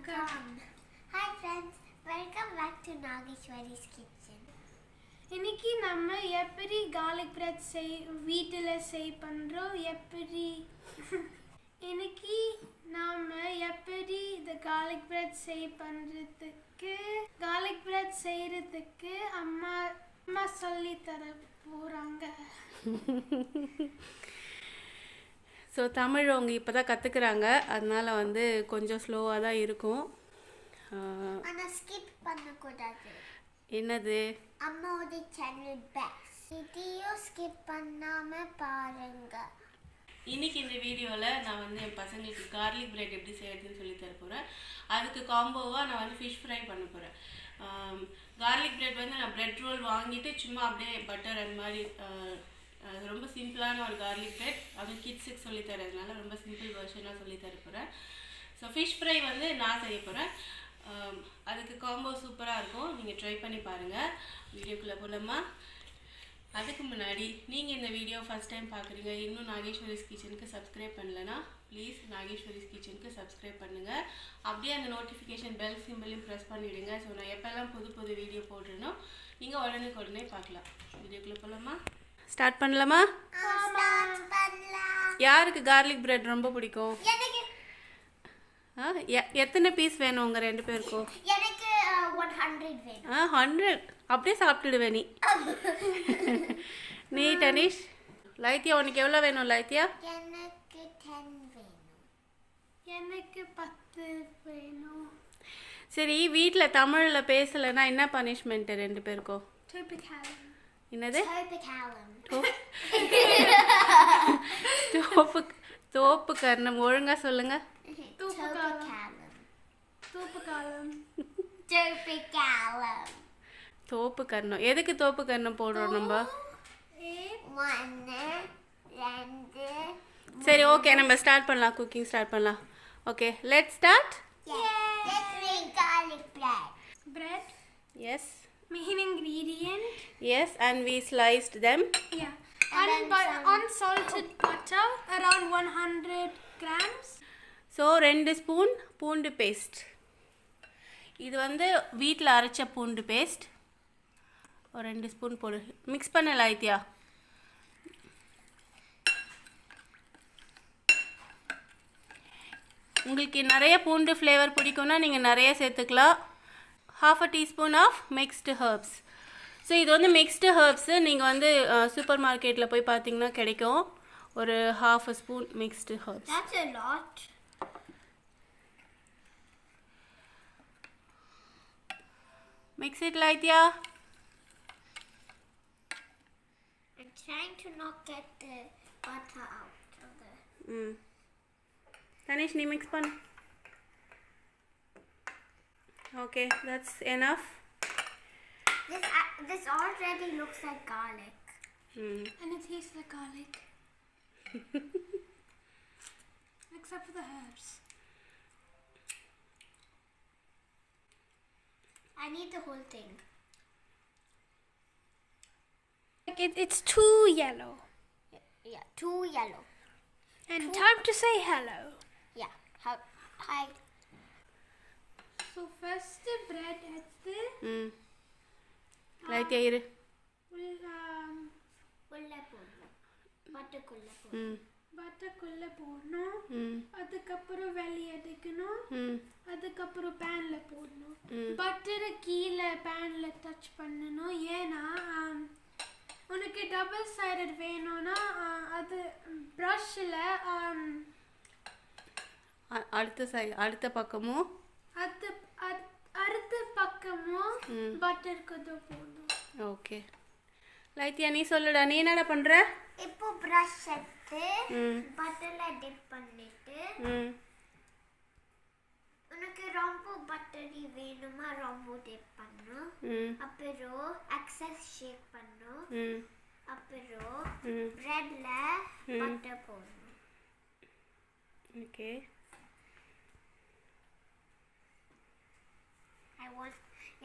Hi friends, welcome back to Nageshwari's kitchen. இன்னைக்கு நம்ம எப்படி garlic bread வீட்ல பண்றோம் எப்படி இன்னைக்கு நாம எப்படி இந்த garlic bread பண்றதுக்கு garlic bread செய்யிறதுக்கு அம்மா சொல்லி தர போறாங்க. ஸோ தமிழ் அவங்க இப்போ தான் கற்றுக்குறாங்க, அதனால வந்து கொஞ்சம் ஸ்லோவாக தான் இருக்கும். ஆனால் ஸ்கிப் பண்ணக்கூடாது. என்னது? அம்மாவோட சேனல் பெஸ்ட் வீடியோ ஸ்கிப் பண்ணாமல் பாருங்க. இன்றைக்கி இந்த வீடியோவில் நான் வந்து என் பசங்களுக்கு கார்லிக் பிரெட் எப்படி செய்யறதுன்னு சொல்லி தர போகிறேன். அதுக்கு காம்போவாக நான் வந்து ஃபிஷ் ஃப்ரை பண்ண போகிறேன். கார்லிக் பிரெட் வந்து நான் பிரெட் ரோல் வாங்கிட்டு சும்மா அப்படியே பட்டர் அந்த மாதிரி ரொம்ப சிம்பிளான ஒரு கார்லிக் பிரெட், அதுவும் கிட்ஸுக்கு சொல்லித்தரதுனால ரொம்ப சிம்பிள் வெர்ஷனாக சொல்லித்தர போகிறேன். ஸோ ஃபிஷ் ஃப்ரை வந்து நான் செய்ய போகிறேன். அதுக்கு காம்போ சூப்பராக இருக்கும், நீங்கள் ட்ரை பண்ணி பாருங்கள். வீடியோக்குள்ளே போகலாமா? அதுக்கு முன்னாடி நீங்கள் இந்த வீடியோ ஃபஸ்ட் டைம் பார்க்குறீங்க, இன்னும் நாகேஸ்வரிஸ் கிச்சனுக்கு சப்ஸ்கிரைப் பண்ணலைன்னா ப்ளீஸ் நாகேஸ்வரிஸ் கிச்சனுக்கு சப்ஸ்கிரைப் பண்ணுங்கள். அப்படியே அந்த நோட்டிஃபிகேஷன் பெல் சிம்பிளையும் ப்ரெஸ் பண்ணிவிடுங்க. ஸோ நான் எப்போல்லாம் புது வீடியோ போடுறேனோ நீங்கள் உடனே பார்க்கலாம். வீடியோக்குள்ளே போகலாமா? ஸ்டார்ட் பண்ணலாமா? யாருக்கு கார்லிக் பிரெட் ரொம்ப பிடிக்கும்? எத்தனை பீஸ் வேணும் உங்கள் ரெண்டு பேருக்கும்? எனக்கு 100 வேணும். 100 அப்படியே சாப்பிட்டுடுவேன் நீ. நீ டனிஷ்? லைத்தியா உனக்கு எவ்வளோ வேணும் லைத்தியா? எனக்கு 10 வேணும். எனக்கு 10 வேணும். சரி, வீட்டில் தமிழில் பேசலைன்னா என்ன பனிஷ்மெண்ட்டு ரெண்டு பேருக்கும்? என்னது? தோப்பு கர்ணம். ஒழுங்கா சொல்லுங்க. தோப்பு கர்ணம். எதுக்கு தோப்பு கர்ணம் போடுறோம் நம்ம? சரி, ஓகே, நம்ம ஸ்டார்ட் பண்ணலாம். குக்கிங் ஸ்டார்ட் பண்ணலாம். Okay, let's start. Bread. Yes. Main ingredient. Yes, and we sliced them. Yeah. Unsalted butter around 100 grams. So 2 spoon பூண்டு பேஸ்ட். இது வந்து வீட்டில் அரைச்ச பூண்டு பேஸ்ட். ஒரு 2 ஸ்பூன் போடு. மிக்ஸ் பண்ணல ஐத்தியா? உங்களுக்கு நிறைய பூண்டு ஃப்ளேவர் பிடிக்கும்னா நீங்கள் நிறைய சேர்த்துக்கலாம். 1/2 teaspoon of mixed herbs. So இது வந்து மிக்ஸ்டு ஹர்ப்ஸு நீங்கள் வந்து சூப்பர் மார்க்கெட்டில் போய் பார்த்தீங்கன்னா கிடைக்கும். ஒரு 1/2 spoon mixed herbs. That's a lot. Mix it, Laithya. I'm trying to not get the butter out of the... Tanish, nee mix pan. Okay, that's enough. This already looks like garlic. And it tastes like garlic. Except for the herbs. I need the whole thing. Like it's too yellow. Yeah, too yellow. And time to say hello. Yeah. Hi. So first the bread எடுத்து Laithya இரு. உள்ள போடணும். பட்டர்க்குள்ள போடணும். அதுக்கப்புறம் வெளியே எடுக்கணும். அதுக்கப்புறம் பேன்ல போடணும். பட்டரை கீழே பேன்ல டச் பண்ணணும். ஏன்னா உனக்கு டபுள் சைடட் வேணும்னா அது ப்ரஷ்ல அடுத்த பக்கமும் அடுத்த பக்கமும் பட்டர் கொஞ்சம் போடணும். ஓகே, லைத்தியா நீ சொல்லுடா, நீ என்னடா பண்ற? இப்போ பிரஷ் எடுத்து பட்டர்ல டிப் பண்ணிட்டு உனக்கு ரொம்ப பட்டரி வேணுமா ரொம்ப டிப் பண்ணணும். அப்புறம் எக்ஸஸ் ஷேக் பண்ணணும். அப்புறம் பிரெட்ல பட்டர் போடணும். ஓகே,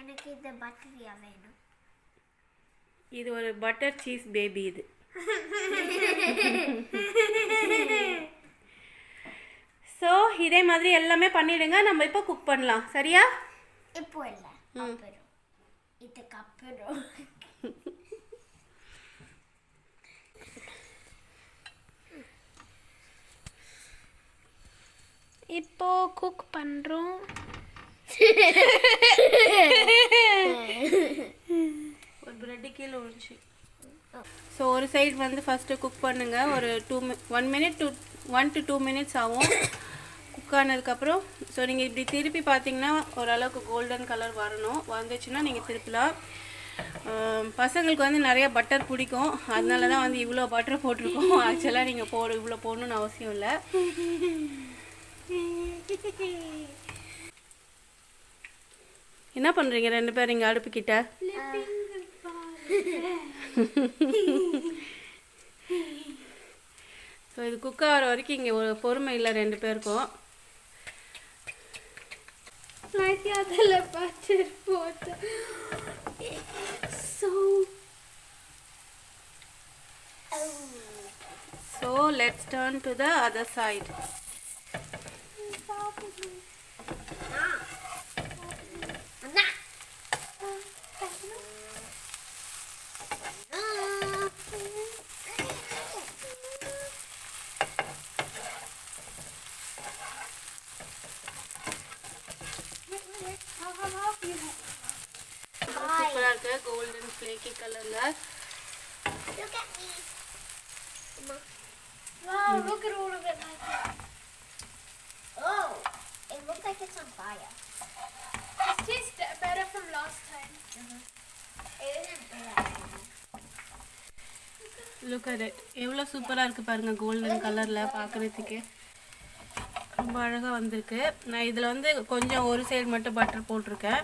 எனக்கு இது பட்டரியா வேணும். இது ஒரு பட்டர் சீஸ் பேபி. இது ஸோ இதே மாதிரி எல்லாமே பண்ணிடுங்க. நம்ம இப்போ குக் பண்ணலாம். சரியா? இப்போ இல்லை, அப்புறம் இதுக்கு அப்புறம் இப்போ குக் பண்றோம். ஒரு பிரெட்டு கீழே விழுந்துச்சு. ஸோ ஒரு சைடு வந்து ஃபஸ்ட்டு குக் பண்ணுங்கள். ஒரு 1 minute to 1 to 2 minutes ஆகும் குக் ஆனதுக்கப்புறம். ஸோ நீங்கள் இப்படி திருப்பி பார்த்தீங்கன்னா ஓரளவுக்கு கோல்டன் கலர் வரணும். வந்துச்சுன்னா நீங்கள் திருப்பலாம். பசங்களுக்கு வந்து நிறைய பட்டர் பிடிக்கும், அதனால தான் வந்து இவ்வளோ பட்டர் போட்டிருக்கோம். ஆக்சுவலாக நீங்கள் இவ்வளோ போடணுன்னு அவசியம் இல்லை. என்ன பண்ணுறீங்க 2 பேர் இங்கே அடுப்புக்கிட்ட? ஸோ இது குக் ஆகிற வரைக்கும் இங்கே ஒரு பொறுமை இல்லை 2 பேருக்கும். அதில் பட்டர் போட்டு So let's turn to the other side. சூப்பராக இருக்கு, கோல்டன் ஃப்ளேக்கி கலரில். Look at me. Wow, look at all of it like that. Oh, it looks like it's on fire. It tastes better from last time. It isn't bad. Look at it, எவ்வளோ சூப்பராக இருக்குது பாருங்கள். Golden கலரில் பார்க்குறதுக்கு ரொம்ப அழகாக வந்திருக்கு. நான் இதில் வந்து கொஞ்சம் ஒரு சைடு மட்டும் பட்டர் போட்டிருக்கேன்.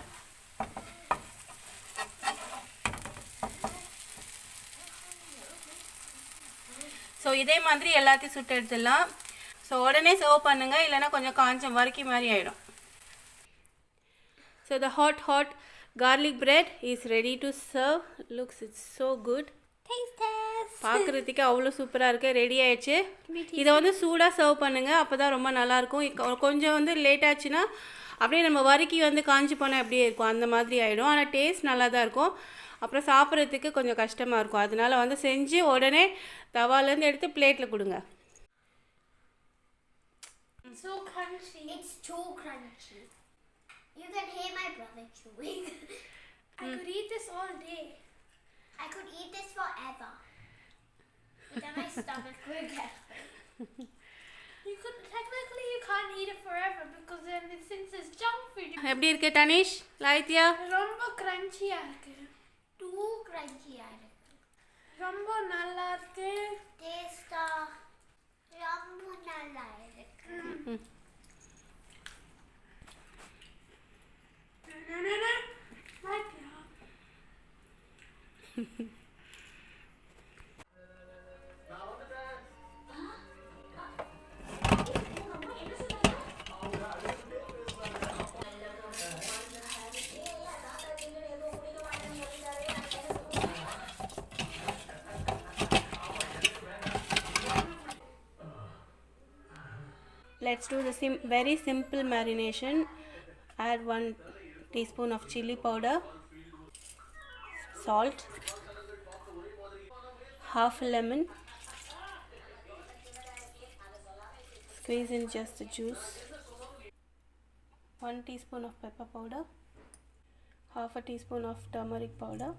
ஸோ இதே மாதிரி எல்லாத்தையும் சுட்டு எடுத்துடலாம். ஸோ உடனே சர்வ் பண்ணுங்கள், இல்லைனா கொஞ்சம் காஞ்சம் வறுக்கி மாதிரி ஆகிடும். So the hot garlic bread is ready to serve. Looks it's so good. Taste test. பார்க்குறதுக்கு அவ்வளோ சூப்பராக இருக்குது. ரெடி ஆயிடுச்சு. இதை வந்து சூடாக சர்வ் பண்ணுங்கள், அப்போ தான் ரொம்ப நல்லாயிருக்கும். கொஞ்சம் வந்து லேட் ஆச்சுன்னா அப்படியே நம்ம வறுக்கி வந்து காஞ்சி போனால் அப்படியே இருக்கும், அந்த மாதிரி ஆகிடும். ஆனால் டேஸ்ட் நல்லா தான் இருக்கும். அப்புறம் சாப்பிட்றதுக்கு கொஞ்சம் கஷ்டமாக இருக்கும். அதனால வந்து செஞ்சு உடனே தவாலேருந்து எடுத்து பிளேட்டில் கொடுங்க. So crunchy. It's too crunchy. You can hear my brother chewing. I could eat this all day. I could eat this forever. But then my stomach will get hurt. Technically you can't eat it forever because then since it's junk food. எப்படி இருக்கு தனிஷ், லாய்த்தியா? ரொம்ப crunchy-ஆ இருக்கு. Too crunchy ஆ இருக்கு. ரொம்ப நல்லா இருக்கு. Taste ரொம்ப நல்லா இருக்கு. Let's do the very simple marination. Add 1 teaspoon of chili powder, salt, half a lemon, squeeze in just the juice, 1 teaspoon of pepper powder, half a teaspoon of turmeric powder,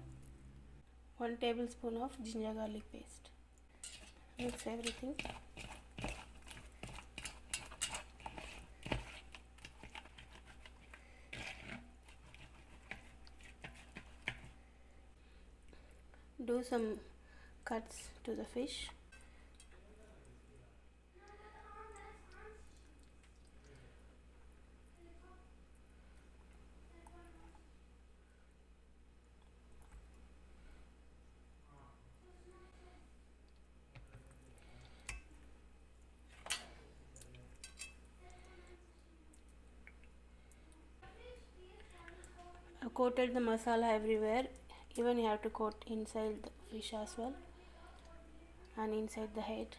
1 tablespoon of ginger garlic paste. Mix everything. Do some cuts to the fish. I've coated the masala everywhere. Even you have to coat inside the fish as well and inside the head.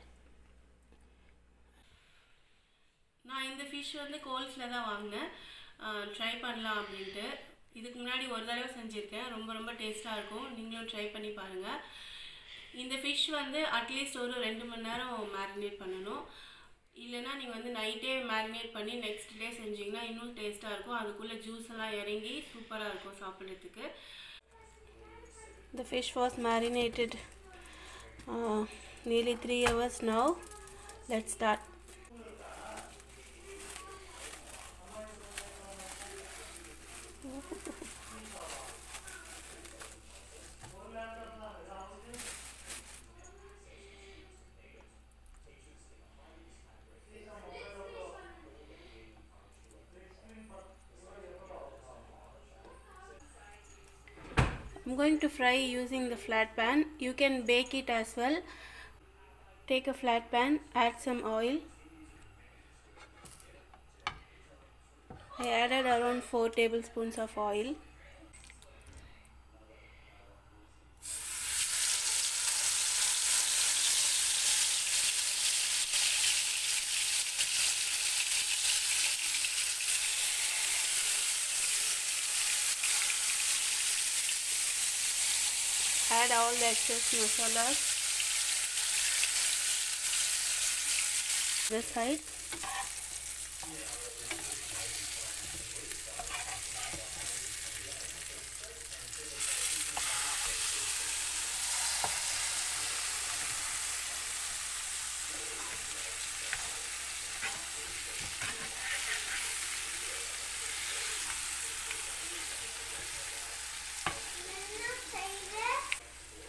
நான் இந்த fish வந்து கோல்ஸில் தான் வாங்கினேன், try பண்ணலாம் அப்படின்ட்டு. இதுக்கு முன்னாடி ஒரு தடவை செஞ்சுருக்கேன், ரொம்ப ரொம்ப டேஸ்ட்டாக இருக்கும். நீங்களும் ட்ரை பண்ணி பாருங்கள். இந்த ஃபிஷ் வந்து அட்லீஸ்ட் ஒரு 2 மணி நேரம் மேரினேட் பண்ணணும். இல்லைனா நீங்கள் வந்து நைட்டே மேரினேட் பண்ணி நெக்ஸ்ட் டே செஞ்சிங்கன்னா இன்னும் டேஸ்ட்டாக இருக்கும். அதுக்குள்ளே ஜூஸ் எல்லாம் இறங்கி சூப்பராக இருக்கும் சாப்பிட்றதுக்கு. The fish was marinated nearly 3 hours now. Let's start. I'm going to fry using the flat pan. You can bake it as well. Take a flat pan, add some oil. I added around 4 tablespoons of oil. Add all the excess masalas. This side.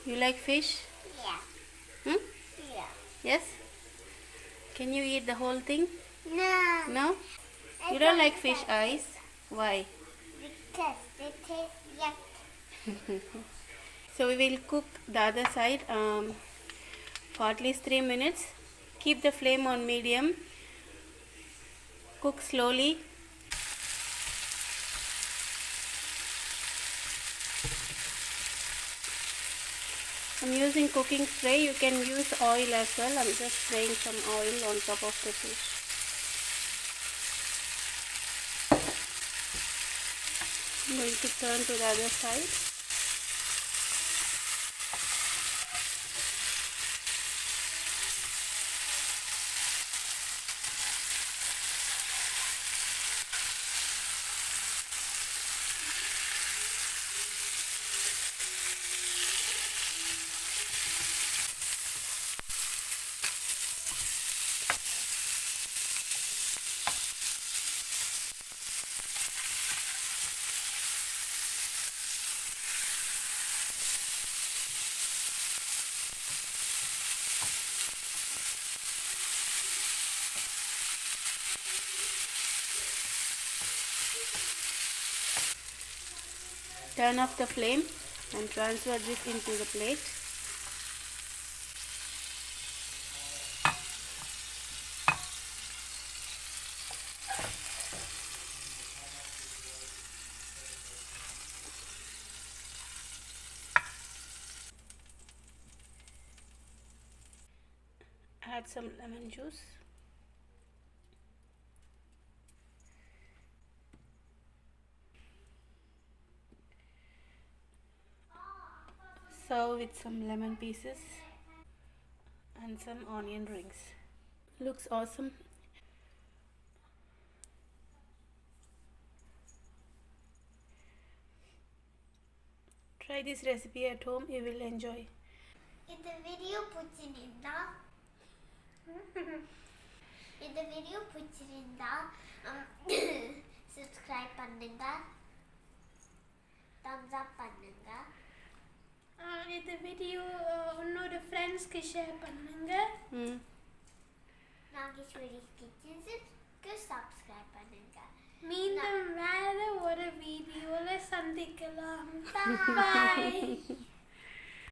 You like fish? Yeah. Hmm? Yeah. Yes? Can you eat the whole thing? No. No? You don't like fish eyes? Why? Because they taste yuck. So we will cook the other side for at least 3 minutes. Keep the flame on medium. Cook slowly. I'm using cooking spray. You can use oil as well. I'm just spraying some oil on top of the fish. I'm going to turn to the other side. Turn off the flame and transfer this into the plate. Add some lemon juice. Serve with some lemon pieces and some onion rings. Looks awesome. Try this recipe at home, you will enjoy. இந்த video பிடிச்சிருந்தா subscribe பண்ணுங்க, thumbs up பண்ணுங்க. இந்த video உன்னோட ஃப்ரெண்ட்ஸ்க்கு share பண்ணுங்க. நாகேஸ்வரிஸ் கிச்சன்ஸ்க்கு subscribe பண்ணுங்க. மீண்டும் வேற ஒரு வீடியோல சந்திக்கலாம். Bye.